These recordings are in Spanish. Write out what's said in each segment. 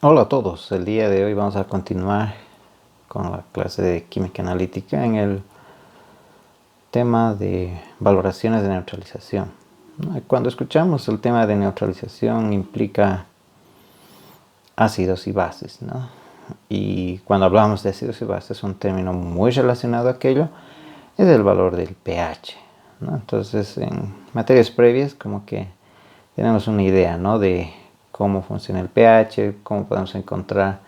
Hola a todos, el día de hoy vamos a continuar con la clase de química analítica en el tema de valoraciones de neutralización. Cuando escuchamos el tema de neutralización implica ácidos y bases, ¿no? Y cuando hablamos de ácidos y bases, un término muy relacionado a aquello es el valor del pH, ¿no? Entonces, en materias previas como que tenemos una idea, ¿no?, de cómo funciona el pH, cómo podemos encontrar,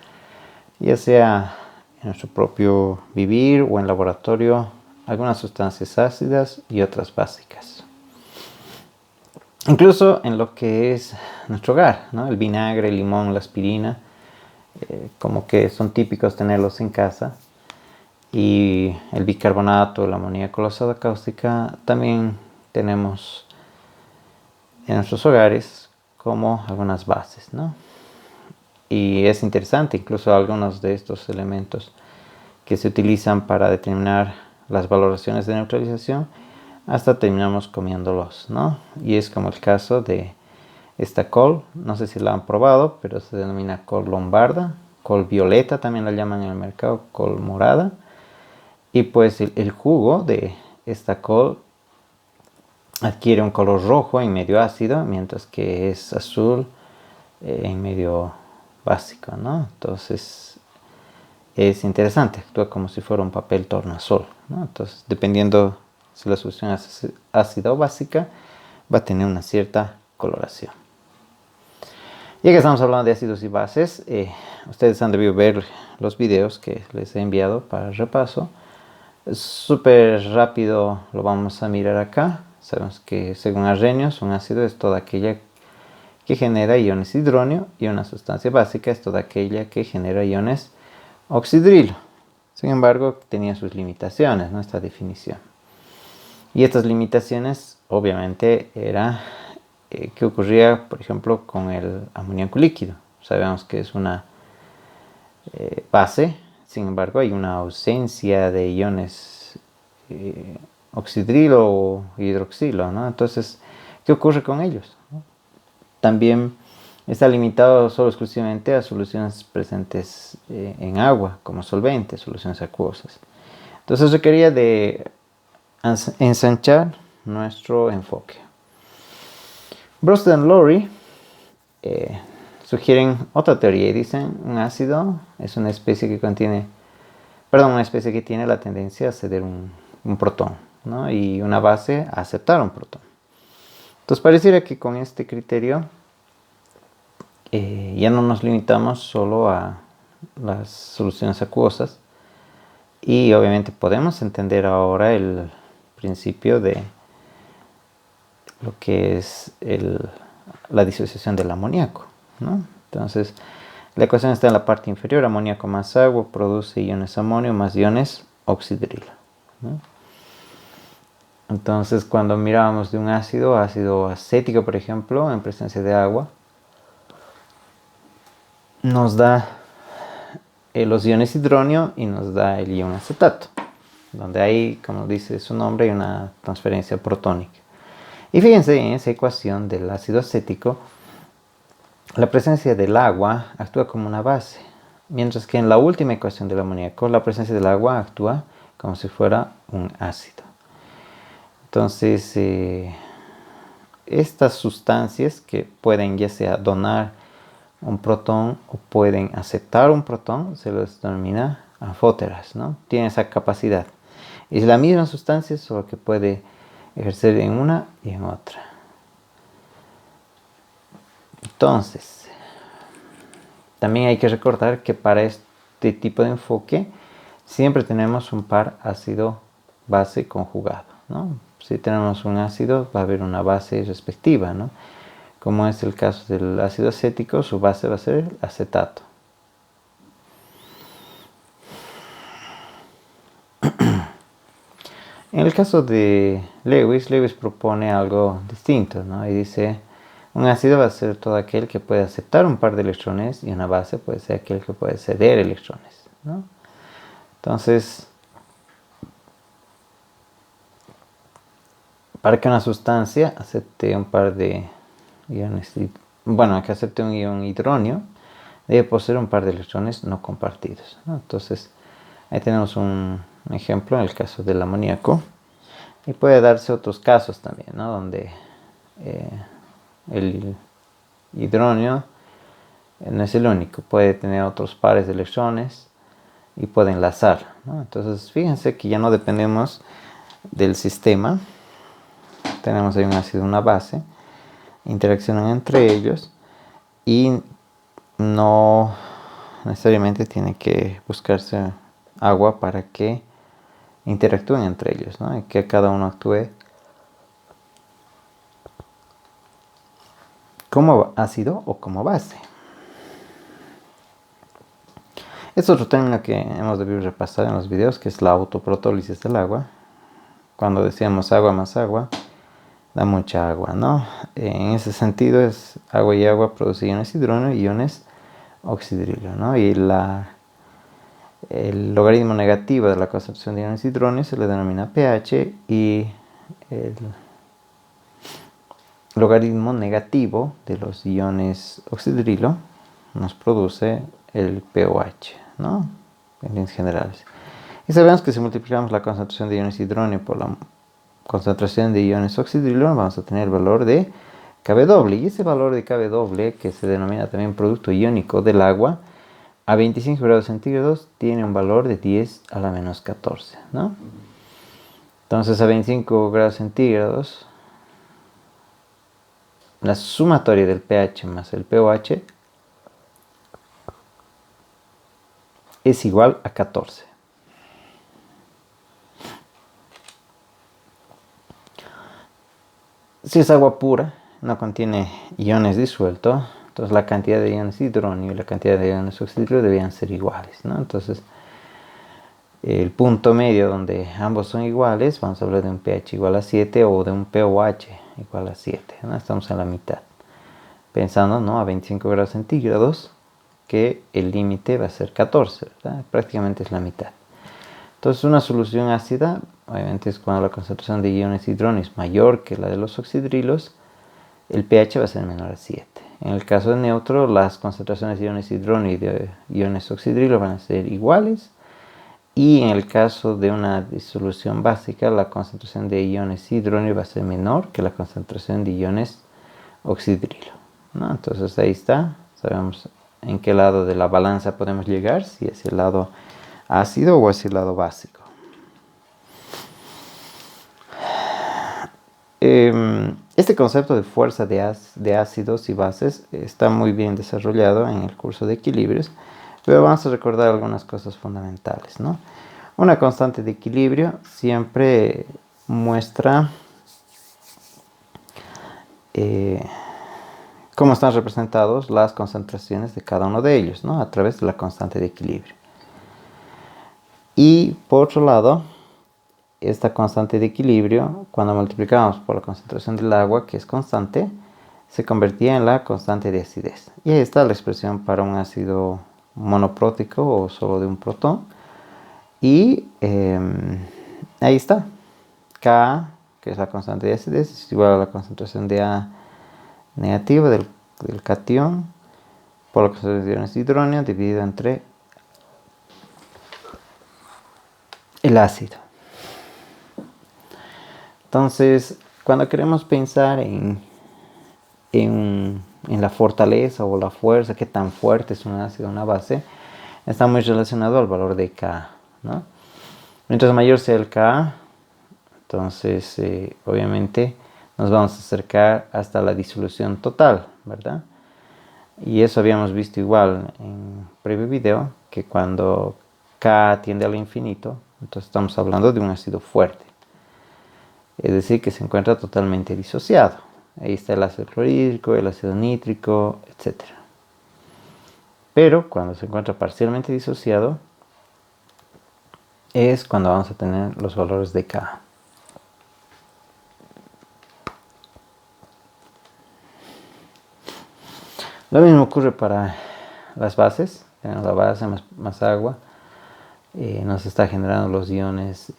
ya sea en nuestro propio vivir o en laboratorio, algunas sustancias ácidas y otras básicas. Incluso en lo que es nuestro hogar, ¿no? El vinagre, el limón, la aspirina, como que son típicos tenerlos en casa. Y el bicarbonato, el amoníaco, la soda cáustica también tenemos en nuestros hogares como algunas bases, ¿no? Y es interesante, incluso algunos de estos elementos que se utilizan para determinar las valoraciones de neutralización, hasta terminamos comiéndolos, ¿no? Y es como el caso de esta col, no sé si la han probado, pero se denomina col lombarda, col violeta también la llaman en el mercado, col morada. Y pues el jugo de esta col adquiere un color rojo en medio ácido, mientras que es azul en medio básico, ¿no? Entonces es interesante, actúa como si fuera un papel tornasol, ¿no? Entonces, dependiendo si la solución es ácida o básica, va a tener una cierta coloración. Ya que estamos hablando de ácidos y bases, ustedes han debido ver los videos que les he enviado para el repaso. Súper rápido lo vamos a mirar acá. Sabemos que según Arrhenius, un ácido es toda aquella que genera iones hidronio y una sustancia básica es toda aquella que genera iones oxidrilo. Sin embargo, tenía sus limitaciones, ¿no?, esta definición. Y estas limitaciones, obviamente, era que ocurría, por ejemplo, con el amoníaco líquido. Sabemos que es una base, sin embargo, hay una ausencia de iones oxidrilo o hidroxilo, ¿no? Entonces, ¿qué ocurre con ellos? También está limitado solo exclusivamente a soluciones presentes en agua, como solventes, soluciones acuosas. Entonces requería de ensanchar nuestro enfoque. Bronsted y Lowry sugieren otra teoría y dicen un ácido es una especie que tiene la tendencia a ceder un protón, ¿no?, y una base a aceptar un protón. Entonces pareciera que con este criterio ya no nos limitamos solo a las soluciones acuosas, y obviamente podemos entender ahora el principio de lo que es la disociación del amoníaco, ¿no? Entonces la ecuación está en la parte inferior: amoníaco más agua produce iones amonio más iones oxidrilo, ¿no? Entonces, cuando mirábamos de un ácido acético, por ejemplo, en presencia de agua, nos da los iones hidronio y nos da el ion acetato, donde hay, como dice su nombre, hay una transferencia protónica. Y fíjense, en esa ecuación del ácido acético, la presencia del agua actúa como una base, mientras que en la última ecuación del amoníaco, la presencia del agua actúa como si fuera un ácido. Entonces, estas sustancias que pueden ya sea donar un protón o pueden aceptar un protón, se los denomina anfóteras, ¿no? Tienen esa capacidad. Es la misma sustancia, solo que puede ejercer en una y en otra. Entonces, también hay que recordar que para este tipo de enfoque siempre tenemos un par ácido-base conjugado, ¿no? Si tenemos un ácido, va a haber una base respectiva, ¿no? Como es el caso del ácido acético, su base va a ser el acetato. En el caso de Lewis propone algo distinto, ¿no? Y dice, un ácido va a ser todo aquel que puede aceptar un par de electrones, y una base puede ser aquel que puede ceder electrones, ¿no? Entonces, para que una sustancia acepte un par de iones, que acepte un ion hidronio, debe poseer un par de electrones no compartidos, ¿no? Entonces, ahí tenemos un ejemplo en el caso del amoníaco. Y puede darse otros casos también, ¿no? Donde el hidrógeno no es el único, puede tener otros pares de electrones y puede enlazar, ¿no? Entonces, fíjense que ya no dependemos del sistema. Tenemos ahí un ácido y una base, interaccionan entre ellos y no necesariamente tiene que buscarse agua para que interactúen entre ellos, ¿no? Y que cada uno actúe como ácido o como base. Es otro término que hemos debido repasar en los videos, que es la autoprotólisis del agua. Cuando decíamos agua más agua, da mucha agua, ¿no? En ese sentido es agua y agua produce iones hidrógeno y iones oxidrilo, ¿no? Y el logaritmo negativo de la concentración de iones hidrógeno se le denomina pH y el logaritmo negativo de los iones oxidrilo nos produce el pOH, ¿no? En líneas generales. Y sabemos que si multiplicamos la concentración de iones hidrógeno por la concentración de iones oxidrilo, vamos a tener el valor de Kw. Y ese valor de Kw, que se denomina también producto iónico del agua, a 25 grados centígrados tiene un valor de 10 a la menos 14, ¿no? Entonces a 25 grados centígrados, la sumatoria del pH más el pOH es igual a 14. Si es agua pura, no contiene iones disueltos, entonces la cantidad de iones hidrógeno y la cantidad de iones oxidrilo debían ser iguales, ¿no? Entonces, el punto medio donde ambos son iguales, vamos a hablar de un pH igual a 7 o de un pOH igual a 7, ¿no? Estamos en la mitad. Pensando, ¿no?, a 25 grados centígrados, que el límite va a ser 14, ¿verdad? Prácticamente es la mitad. Entonces, una solución ácida, obviamente, es cuando la concentración de iones hidrógeno es mayor que la de los oxidrilos, el pH va a ser menor a 7. En el caso de neutro, las concentraciones de iones hidrógeno y de iones oxidrilo van a ser iguales. Y en el caso de una disolución básica, la concentración de iones hidrógeno va a ser menor que la concentración de iones oxidrilo, ¿no? Entonces ahí está, sabemos en qué lado de la balanza podemos llegar, si es el lado ácido o es el lado básico. Este concepto de fuerza de ácidos y bases está muy bien desarrollado en el curso de equilibrios, pero vamos a recordar algunas cosas fundamentales, ¿no? Una constante de equilibrio siempre muestra cómo están representados las concentraciones de cada uno de ellos, ¿no?, a través de la constante de equilibrio. Y por otro lado, esta constante de equilibrio, cuando multiplicamos por la concentración del agua, que es constante, se convertía en la constante de acidez. Y ahí está la expresión para un ácido monoprótico o solo de un protón. Y ahí está. K, que es la constante de acidez, es igual a la concentración de A negativa del catión por la concentración de iones de hidrógeno dividido entre el ácido. Entonces, cuando queremos pensar en la fortaleza o la fuerza, qué tan fuerte es un ácido o una base, está muy relacionado al valor de Ka, ¿no? Mientras mayor sea el Ka, entonces obviamente nos vamos a acercar hasta la disolución total, ¿verdad? Y eso habíamos visto igual en previo video, que cuando K tiende al infinito, entonces estamos hablando de un ácido fuerte. Es decir, que se encuentra totalmente disociado. Ahí está el ácido clorhídrico, el ácido nítrico, etc. Pero cuando se encuentra parcialmente disociado, es cuando vamos a tener los valores de K. Lo mismo ocurre para las bases. Tenemos la base más agua. Nos está generando los iones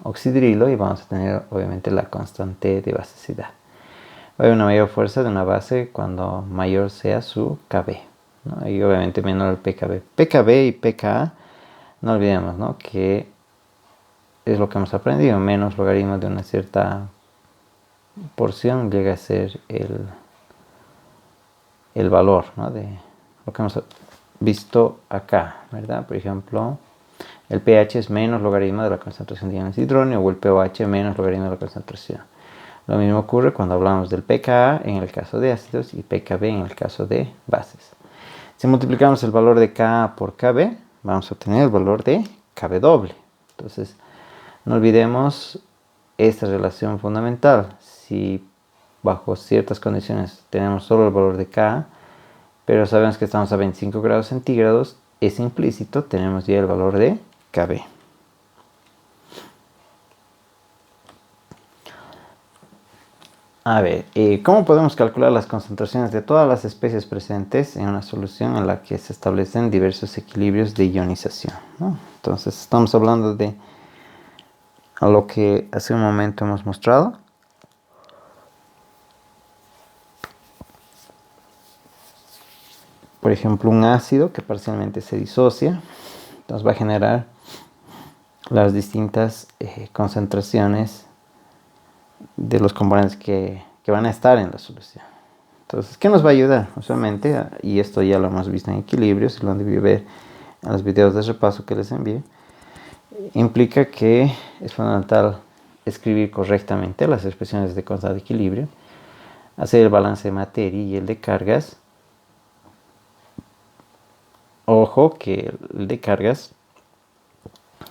oxidrilo y vamos a tener obviamente la constante de basicidad. Hay una mayor fuerza de una base cuando mayor sea su Kb, ¿no? Y obviamente menor al pKb. pKb y pKa, no olvidemos, ¿no? Que es lo que hemos aprendido, menos logaritmo de una cierta porción llega a ser el valor, ¿no? De lo que hemos visto acá, ¿verdad? Por ejemplo, el pH es menos logaritmo de la concentración de iones de hidrógeno o el pOH menos logaritmo de la concentración. Lo mismo ocurre cuando hablamos del pKa en el caso de ácidos y pKb en el caso de bases. Si multiplicamos el valor de Ka por Kb, vamos a obtener el valor de Kb doble. Entonces, no olvidemos esta relación fundamental. Si bajo ciertas condiciones tenemos solo el valor de Ka, pero sabemos que estamos a 25 grados centígrados, es implícito, tenemos ya el valor de Kb. A ver, ¿cómo podemos calcular las concentraciones de todas las especies presentes en una solución en la que se establecen diversos equilibrios de ionización, ¿no? Entonces, estamos hablando de lo que hace un momento hemos mostrado. Por ejemplo, un ácido que parcialmente se disocia, entonces va a generar las distintas concentraciones de los componentes que van a estar en la solución. Entonces, ¿qué nos va a ayudar? Usualmente, y esto ya lo hemos visto en equilibrios, y lo han debido ver en los videos de repaso que les envié, implica que es fundamental escribir correctamente las expresiones de constante de equilibrio, hacer el balance de materia y el de cargas. Ojo que el de cargas,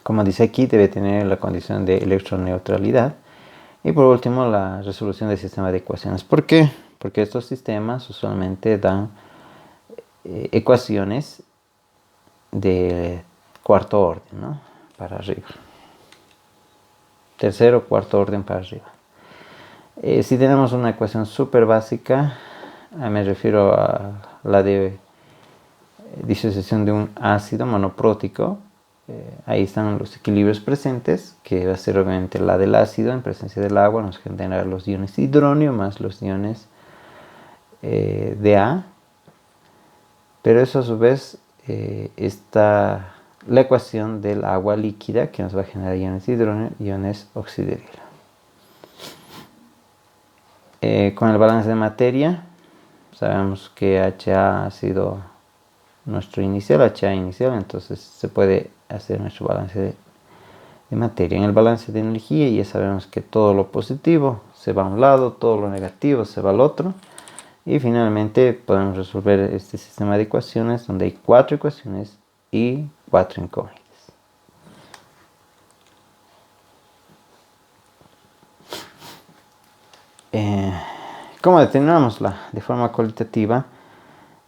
como dice aquí, debe tener la condición de electroneutralidad. Y por último, la resolución del sistema de ecuaciones. ¿Por qué? Porque estos sistemas usualmente dan ecuaciones de cuarto orden, ¿no? Para arriba. Tercero o cuarto orden para arriba. Si tenemos una ecuación súper básica, me refiero a la de disociación de un ácido monoprótico. Ahí están los equilibrios presentes, que va a ser obviamente la del ácido en presencia del agua, nos genera los iones de hidrógeno más los iones de A. Pero eso a su vez está la ecuación del agua líquida que nos va a generar iones de hidrógeno y iones oxidrilo. Con el balance de materia, sabemos que HA ha sido nuestro inicial, HA inicial, entonces se puede hacer nuestro balance de materia. En el balance de energía ya sabemos que todo lo positivo se va a un lado, todo lo negativo se va al otro. Y finalmente podemos resolver este sistema de ecuaciones donde hay 4 ecuaciones y 4 incógnitas. ¿Cómo determinamos de forma cualitativa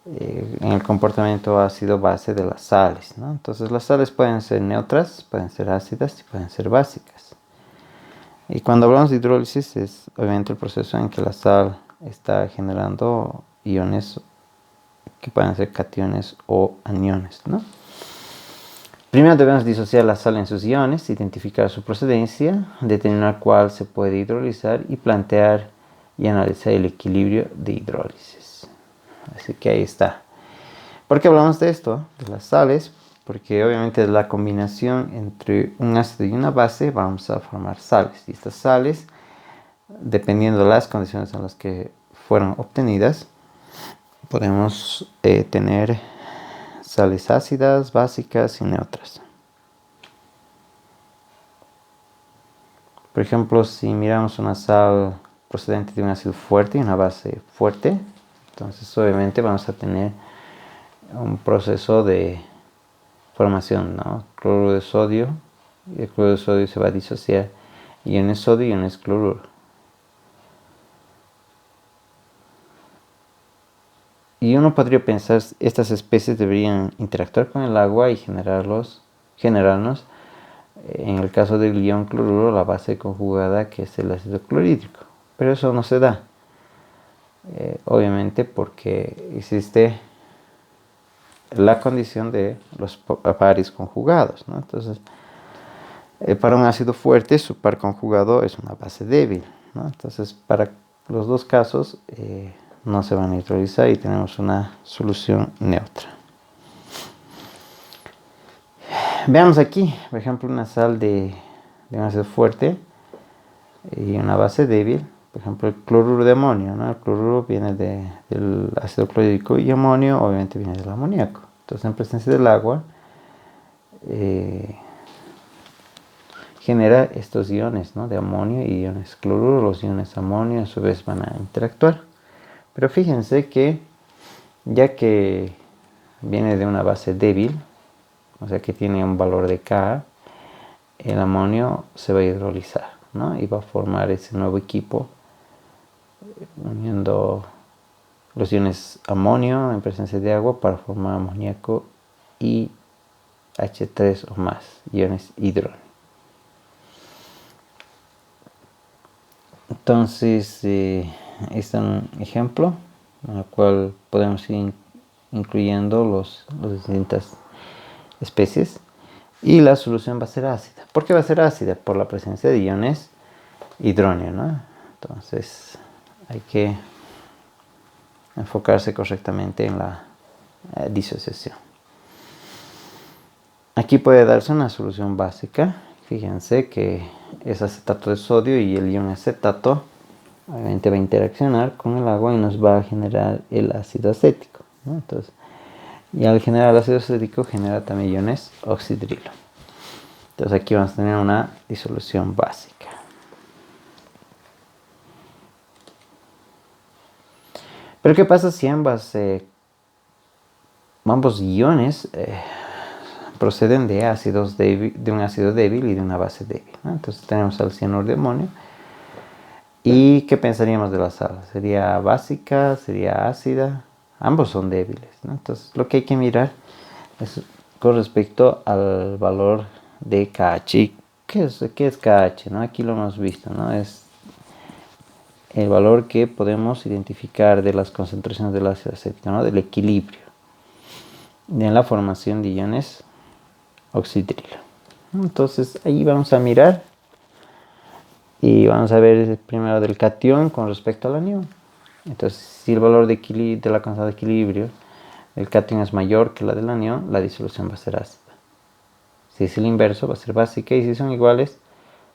en el comportamiento ácido-base de las sales, ¿no? Entonces las sales pueden ser neutras, pueden ser ácidas y pueden ser básicas. Y cuando hablamos de hidrólisis es obviamente el proceso en que la sal está generando iones que pueden ser cationes o aniones, ¿no? Primero debemos disociar la sal en sus iones, identificar su procedencia, determinar cuál se puede hidrolizar y plantear y analizar el equilibrio de hidrólisis. Así que ahí está. ¿Por qué hablamos de esto? De las sales, porque obviamente la combinación entre un ácido y una base vamos a formar sales. Y estas sales, dependiendo de las condiciones en las que fueron obtenidas, podemos tener sales ácidas, básicas y neutras. Por ejemplo, si miramos una sal procedente de un ácido fuerte y una base fuerte, entonces obviamente vamos a tener un proceso de formación, ¿no? Cloruro de sodio, y el cloruro de sodio se va a disociar iones sodio y iones cloruro. Y uno podría pensar, estas especies deberían interactuar con el agua y generarnos, en el caso del ion cloruro, la base conjugada que es el ácido clorhídrico. Pero eso no se da. Obviamente porque existe la condición de los pares conjugados, ¿no? Entonces, para un ácido fuerte, su par conjugado es una base débil, ¿no? Entonces, para los dos casos, no se va a neutralizar y tenemos una solución neutra. Veamos aquí, por ejemplo, una sal de un ácido fuerte y una base débil. Por ejemplo, el cloruro de amonio, ¿no? El cloruro viene del ácido clorhídrico y amonio obviamente viene del amoníaco. Entonces, en presencia del agua, genera estos iones, ¿no? De amonio y iones cloruro. Los iones amonio a su vez van a interactuar. Pero fíjense que ya que viene de una base débil, o sea que tiene un valor de Ka, el amonio se va a hidrolizar, ¿no? Y va a formar ese nuevo equipo uniendo los iones amonio en presencia de agua para formar amoníaco y H3 o más, iones hidrógeno. Entonces, este es un ejemplo en el cual podemos ir incluyendo las distintas especies y la solución va a ser ácida. ¿Por qué va a ser ácida? Por la presencia de iones hidrógeno, ¿no? Entonces, hay que enfocarse correctamente en la disociación. Aquí puede darse una solución básica. Fíjense que es acetato de sodio y el ion acetato obviamente va a interaccionar con el agua y nos va a generar el ácido acético, ¿no? Entonces, y al generar el ácido acético genera también iones oxidrilo. Entonces aquí vamos a tener una disolución básica. Pero ¿qué pasa si ambos iones proceden de ácidos de un ácido débil y de una base débil, ¿no? Entonces tenemos al cianuro de amonio. ¿Y qué pensaríamos de la sal? ¿Sería básica? ¿Sería ácida? Ambos son débiles, ¿no? Entonces lo que hay que mirar es con respecto al valor de KH. ¿Qué es KH, ¿no? Aquí lo hemos visto, ¿no? Es el valor que podemos identificar de las concentraciones del ácido acético, ¿no? Del equilibrio de la formación de iones oxidrilo. Entonces ahí vamos a mirar y vamos a ver primero del catión con respecto al anión. Entonces, si el valor de la constante de equilibrio del catión es mayor que la del anión, la disolución va a ser ácida. Si es el inverso, va a ser básica, y si son iguales,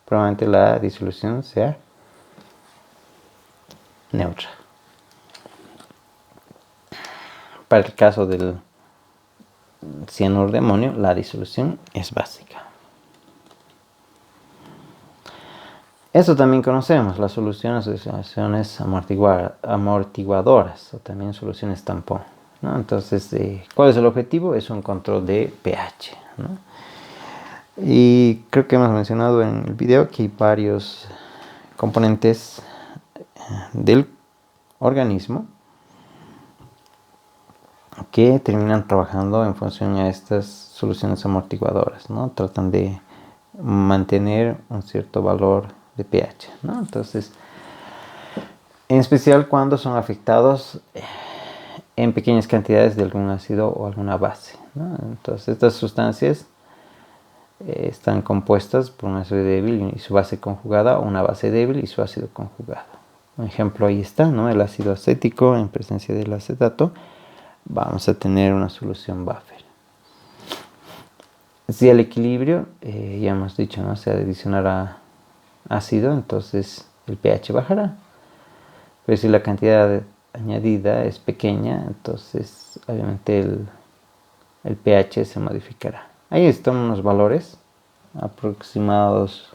probablemente la disolución sea neutra. Para el caso del cianuro de amonio, la disolución es básica. Esto también conocemos, las soluciones de soluciones amortiguadoras o también soluciones tampón, ¿no? Entonces, ¿cuál es el objetivo? Es un control de pH, ¿no? Y creo que hemos mencionado en el video que hay varios componentes del organismo que terminan trabajando en función a estas soluciones amortiguadoras, ¿no? Tratan de mantener un cierto valor de pH, ¿no? Entonces, en especial cuando son afectados en pequeñas cantidades de algún ácido o alguna base, ¿no? Entonces, estas sustancias están compuestas por un ácido débil y su base conjugada, o una base débil y su ácido conjugado. Un ejemplo ahí está, ¿no? El ácido acético en presencia del acetato, vamos a tener una solución buffer. Si el equilibrio, ya hemos dicho, ¿no? Se adicionará ácido, entonces el pH bajará. Pero si la cantidad añadida es pequeña, entonces obviamente el pH se modificará. Ahí están unos valores aproximados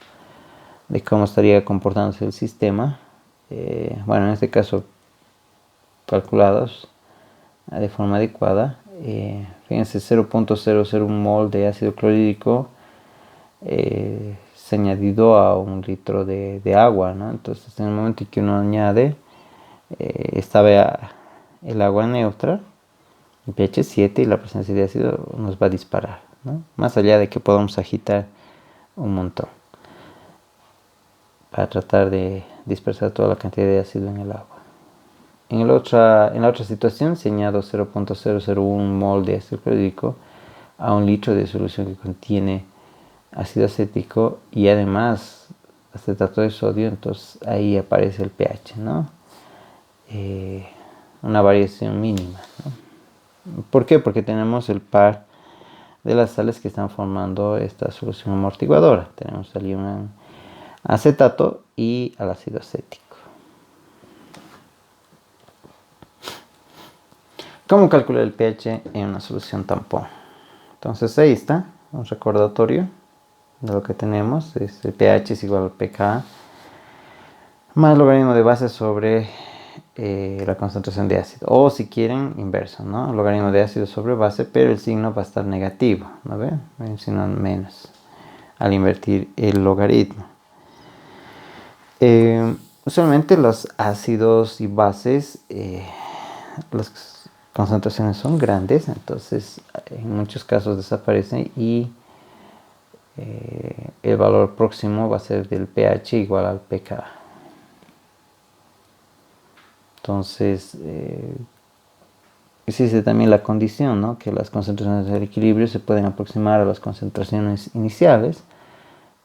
de cómo estaría comportándose el sistema. Bueno, en este caso calculados de forma adecuada. Fíjense, 0.001 mol de ácido clorhídrico se añadido a 1 litro de agua, ¿no? Entonces, en el momento en que uno añade el agua neutra, el pH 7 y la presencia de ácido nos va a disparar, ¿no? Más allá de que podamos agitar un montón para tratar de dispersar toda la cantidad de ácido en el agua. En la otra situación, si añado 0.001 mol de ácido clorhídrico a 1 litro de solución que contiene ácido acético y además acetato de sodio, entonces ahí aparece el pH, ¿no? una variación mínima, ¿no? ¿Por qué? Porque tenemos el par de las sales que están formando esta solución amortiguadora. Tenemos allí un acetato y al ácido acético. ¿Cómo calcular el pH en una solución tampón? Entonces ahí está, un recordatorio de lo que tenemos. El pH es igual al pK más logaritmo de base sobre la concentración de ácido. O si quieren, inverso, ¿no? Logaritmo de ácido sobre base, pero el signo va a estar negativo, ¿no ven? El signo menos al invertir el logaritmo. Usualmente los ácidos y bases, las concentraciones son grandes, entonces en muchos casos desaparecen y el valor próximo va a ser del pH igual al pK. Entonces, existe también la condición, ¿no? Que las concentraciones del equilibrio se pueden aproximar a las concentraciones iniciales.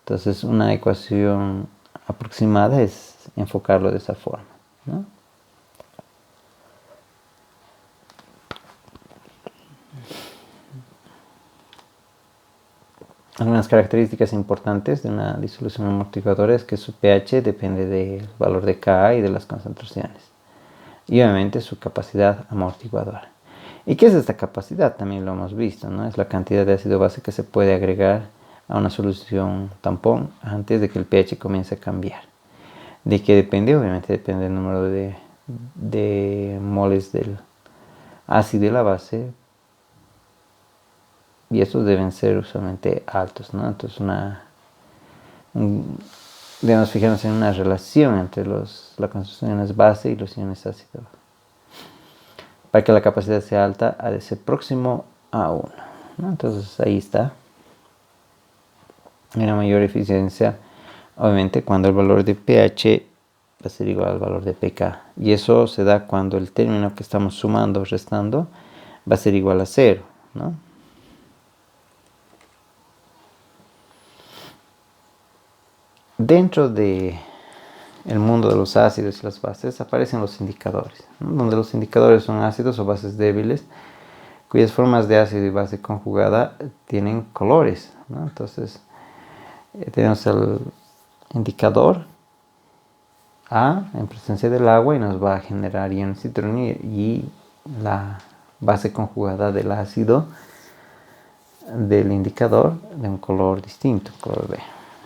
Entonces, una ecuación aproximada es enfocarlo de esa forma, ¿no? Algunas características importantes de una disolución amortiguadora es que su pH depende del valor de Ka y de las concentraciones. Y obviamente su capacidad amortiguadora. ¿Y qué es esta capacidad? También lo hemos visto, ¿no? Es la cantidad de ácido base que se puede agregar a una solución tampón antes de que el pH comience a cambiar. ¿De qué depende? Obviamente depende del número de moles del ácido y la base. Y estos deben ser usualmente altos, ¿no? Entonces debemos fijarnos en una relación entre las concentraciones base y los iones ácido. Para que la capacidad sea alta, ha de ser próximo a 1, ¿no? Entonces ahí está. Hay una mayor eficiencia, obviamente, cuando el valor de pH va a ser igual al valor de pK. Y eso se da cuando el término que estamos sumando o restando va a ser igual a 0, ¿no? Dentro del mundo de los ácidos y las bases aparecen los indicadores, ¿no? Donde los indicadores son ácidos o bases débiles cuyas formas de ácido y base conjugada tienen colores, ¿no? Entonces tenemos el indicador A en presencia del agua y nos va a generar iones citronio y la base conjugada del ácido del indicador de un color distinto, color B.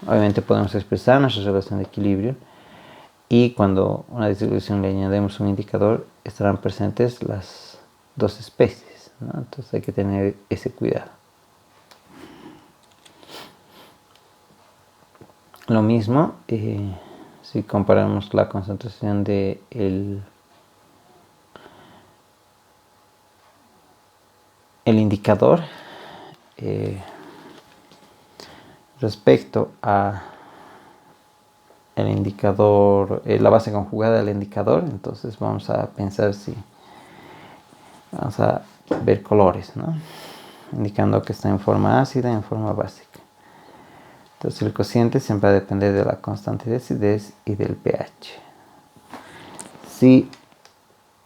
Obviamente podemos expresar nuestra relación de equilibrio y cuando a una disolución le añadimos un indicador estarán presentes las dos especies, ¿no? Entonces hay que tener ese cuidado. Lo mismo si comparamos la concentración de el indicador respecto a el indicador, la base conjugada del indicador, entonces vamos a pensar si vamos a ver colores, ¿no? Indicando que está en forma ácida, en forma básica. Entonces el cociente siempre va a depender de la constante de acidez y del pH. Si,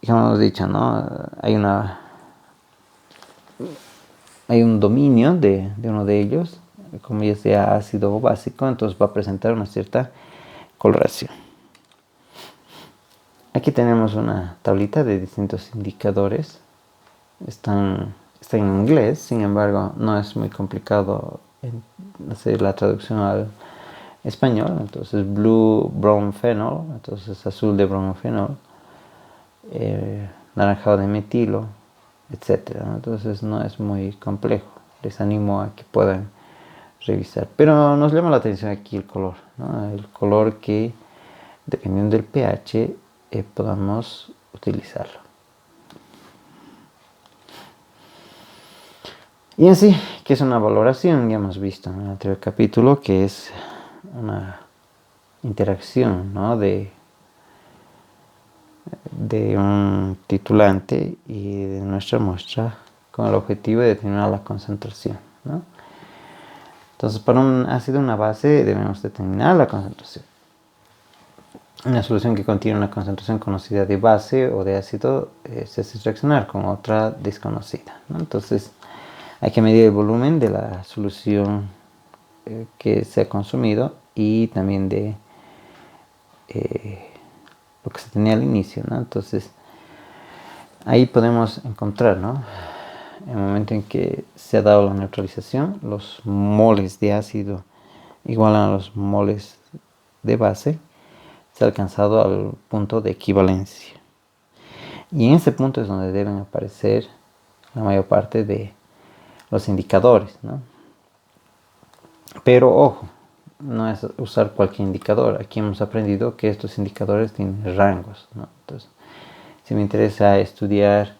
como hemos dicho, ¿no? Hay un dominio de uno de ellos, como ya sea ácido o básico, entonces va a presentar una cierta coloración. Aquí tenemos una tablita de distintos indicadores. Está en inglés, sin embargo, no es muy complicado hacer la traducción al español. Entonces, blue bromophenol, entonces azul de bromophenol, naranjado de metilo, etc. Entonces, no es muy complejo. Les animo a que puedan revisar. Pero nos llama la atención aquí el color, ¿no? El color que, dependiendo del pH, podamos utilizarlo. Y en sí, ¿qué es una valoración? Ya hemos visto en el anterior capítulo que es una interacción, ¿no? de un titulante y de nuestra muestra con el objetivo de determinar la concentración, ¿no? Entonces, para un ácido, una base, debemos determinar la concentración. Una solución que contiene una concentración conocida de base o de ácido se hace reaccionar con otra desconocida, ¿no? Entonces hay que medir el volumen de la solución que se ha consumido y también de lo que se tenía al inicio, ¿no? Entonces ahí podemos encontrar, ¿no? En el momento en que se ha dado la neutralización, los moles de ácido igualan a los moles de base. Se ha alcanzado al punto de equivalencia. Y en ese punto es donde deben aparecer la mayor parte de los indicadores, ¿no? Pero ojo, no es usar cualquier indicador. Aquí hemos aprendido que estos indicadores tienen rangos, ¿no? Entonces, si me interesa estudiar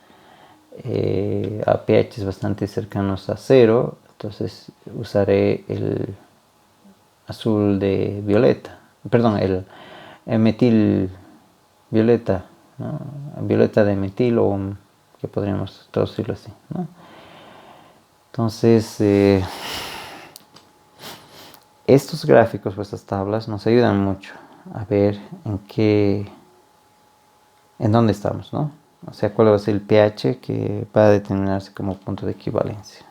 a pHs bastante cercanos a 0, entonces usaré el azul de violeta, perdón, el metil violeta, ¿no? Violeta de metil, o que podríamos traducirlo así, ¿no? Entonces estos gráficos o estas tablas nos ayudan mucho a ver en dónde estamos, ¿no? O sea, cuál va a ser el pH que va a determinarse como punto de equivalencia.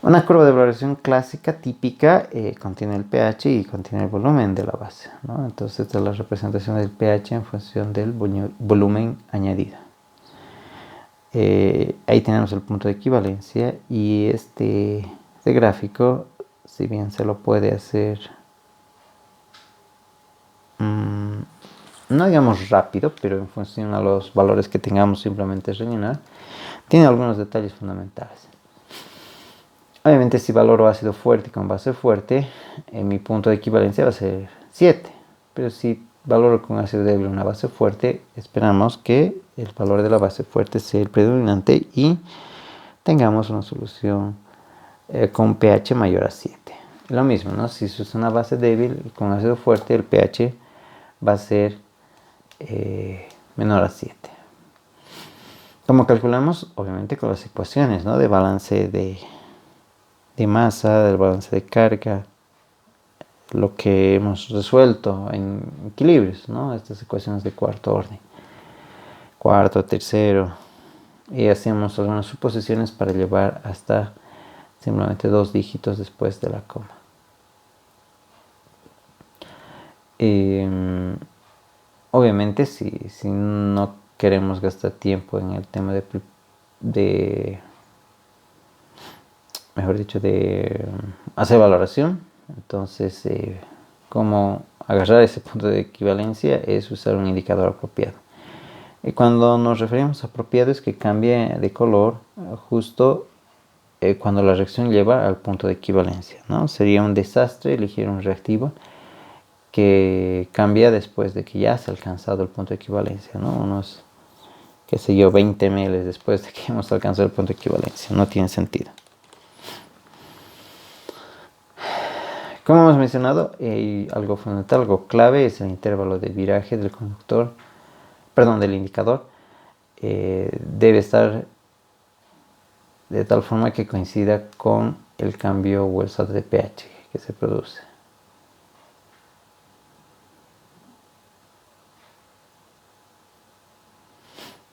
Una curva de valoración clásica, típica, contiene el pH y contiene el volumen de la base, ¿no? Entonces, esta es la representación del pH en función del volumen añadido. Ahí tenemos el punto de equivalencia, y este gráfico, si bien se lo puede hacer, no digamos rápido, pero en función a los valores que tengamos simplemente rellenar, tiene algunos detalles fundamentales. Obviamente, si valoro ácido fuerte con base fuerte, mi punto de equivalencia va a ser 7. Pero si valoro con ácido débil una base fuerte, esperamos que el valor de la base fuerte sea el predominante y tengamos una solución con pH mayor a 7. Lo mismo, ¿no? Si se usa una base débil con ácido fuerte, el pH va a ser menor a 7. ¿Cómo calculamos? Obviamente con las ecuaciones, ¿no? De balance de masa, del balance de carga, lo que hemos resuelto en equilibrios, ¿no? Estas ecuaciones de cuarto orden, cuarto, tercero, y hacemos algunas suposiciones para llevar hasta simplemente 2 dígitos después de la coma. Obviamente, si no queremos gastar tiempo en el tema de hacer valoración, entonces cómo agarrar ese punto de equivalencia es usar un indicador apropiado. Y cuando nos referimos a apropiado es que cambie de color justo cuando la reacción lleva al punto de equivalencia, ¿no? Sería un desastre elegir un reactivo que cambia después de que ya se ha alcanzado el punto de equivalencia, ¿no? Unos, qué sé yo, 20 ml después de que hemos alcanzado el punto de equivalencia. No tiene sentido. Como hemos mencionado, algo fundamental, algo clave es el intervalo de viraje del del indicador. Debe estar de tal forma que coincida con el cambio o el salto de pH que se produce.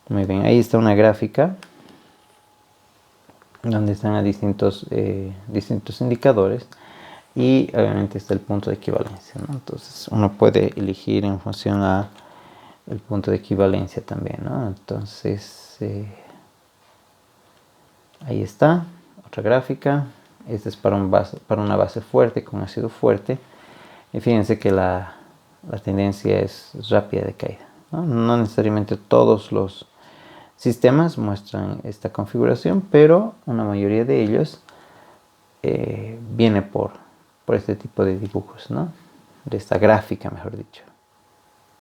Muy bien, ahí está una gráfica donde están a distintos indicadores, y obviamente está el punto de equivalencia, ¿no? Entonces uno puede elegir en función a el punto de equivalencia también, ¿no? Entonces ahí está otra gráfica. Esta es para una base fuerte con ácido fuerte, y fíjense que la tendencia es rápida de caída, ¿no? No necesariamente todos los sistemas muestran esta configuración, pero una mayoría de ellos viene por este tipo de dibujos, ¿no? De esta gráfica, mejor dicho.